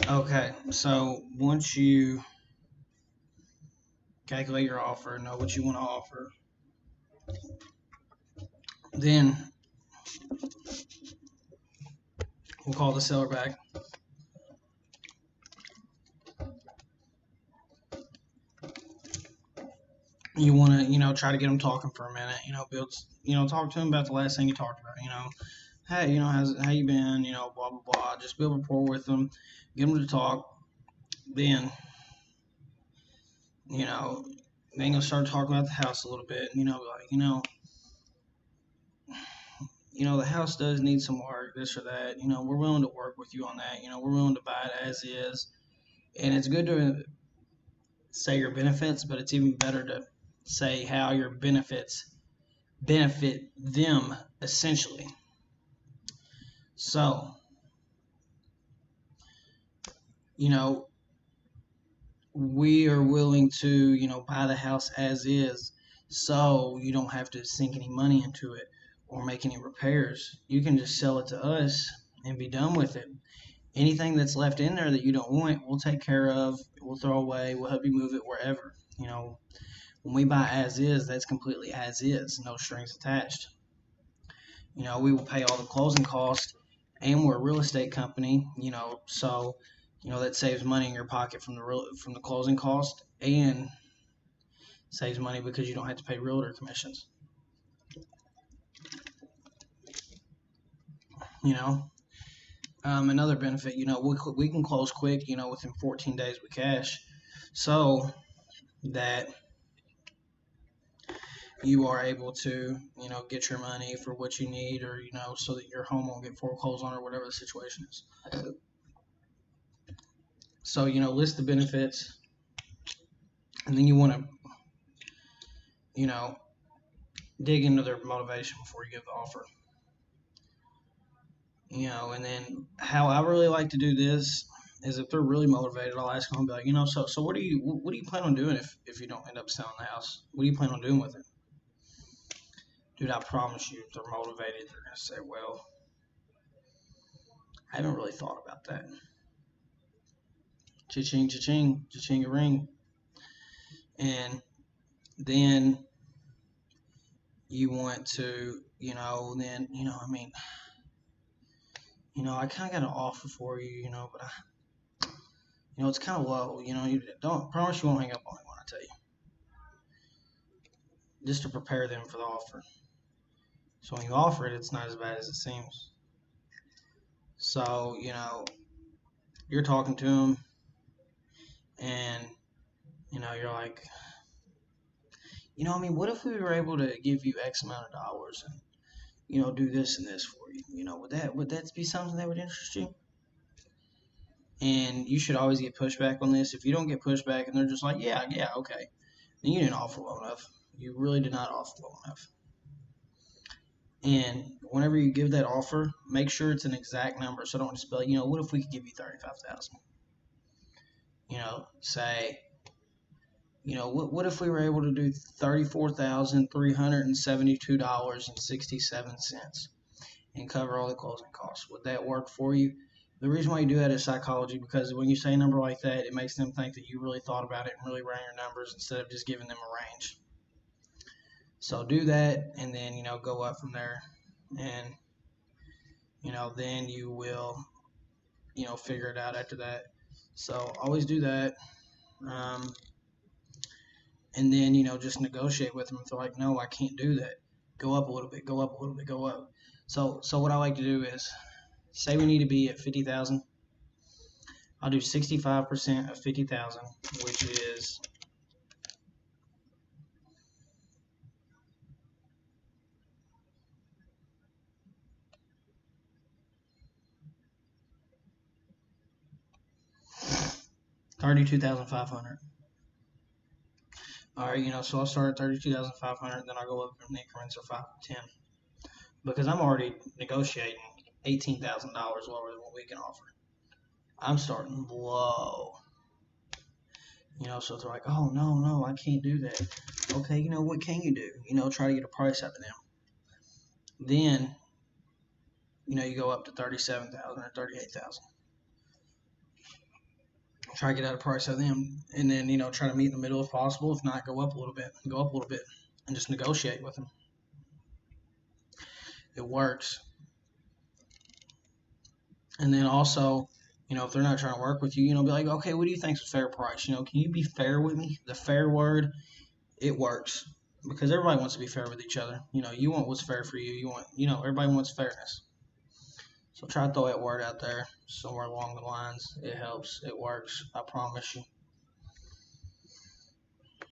Okay, so once you calculate your offer, know what you want to offer, then we'll call the seller back. You want to, try to get them talking for a minute. Talk to them about the last thing you talked about. Hey, how you been? Blah blah blah. Just build rapport with them, get them to talk. Then, you know, then you'll start talking about the house a little bit. The house does need some work, this or that. We're willing to work with you on that. We're willing to buy it as is. And it's good to say your benefits, but it's even better to say how your benefits benefit them essentially. So, you know, we are willing to, buy the house as is so you don't have to sink any money into it or make any repairs. You can just sell it to us and be done with it. Anything that's left in there that you don't want, we'll take care of, we'll throw away, we'll help you move it wherever. When we buy as is, that's completely as is, no strings attached. We will pay all the closing costs, and we're a real estate company, so that saves money in your pocket from the closing cost, and saves money because you don't have to pay realtor commissions. You know, Another benefit, we can close quick, within 14 days with cash, so that you are able to, get your money for what you need, or so that your home won't get foreclosed on, or whatever the situation is. So, list the benefits, and then you want to, you know, dig into their motivation before you give the offer. And then how I really like to do this is if they're really motivated, I'll ask them, I'll be like, so what do you plan on doing if you don't end up selling the house? What do you plan on doing with it? Dude, I promise you, if they're motivated, they're gonna say, well, I haven't really thought about that. Cha-ching, cha-ching, cha-ching a ring. And then you want to, I kind of got an offer for you, but it's kind of low. You don't promise you won't hang up on me when I tell you, just to prepare them for the offer. So when you offer it, it's not as bad as it seems. So you're talking to them, and you're like, what if we were able to give you X amount of dollars and do this and this for you? Would that be something that would interest you? And you should always get pushback on this. If you don't get pushback and they're just like, yeah, yeah, okay, then you didn't offer low enough. You really did not offer low enough. And whenever you give that offer, make sure it's an exact number. So don't just be like, what if we could give you 35,000? Say, what if we were able to do $34,372.67 and cover all the closing costs? Would that work for you? The reason why you do that is psychology, because when you say a number like that, it makes them think that you really thought about it and really ran your numbers instead of just giving them a range. So do that, and then go up from there, and then you will figure it out after that. So always do that, and then just negotiate with them. If they're like, no, I can't do that, go up a little bit, go up a little bit, go up. So what I like to do is, say we need to be at 50,000. I'll do 65% of 50,000, which is $32,500. All right, so I'll start at 32,500, then I'll go up in increments of 5 to 10, because I'm already negotiating $18,000 lower than what we can offer. I'm starting low. So they're like, oh, no, I can't do that. Okay, what can you do? Try to get a price out of them. Then, you go up to 37,000 or 38,000. try to get out a price out of them, and then try to meet in the middle if possible. If not, go up a little bit, and just negotiate with them. It works. And then also, if they're not trying to work with you, be like, okay, what do you think is a fair price? Can you be fair with me? The fair word, it works because everybody wants to be fair with each other. You want what's fair for you. You want, everybody wants fairness. So try to throw that word out there somewhere along the lines. It helps. It works. I promise you.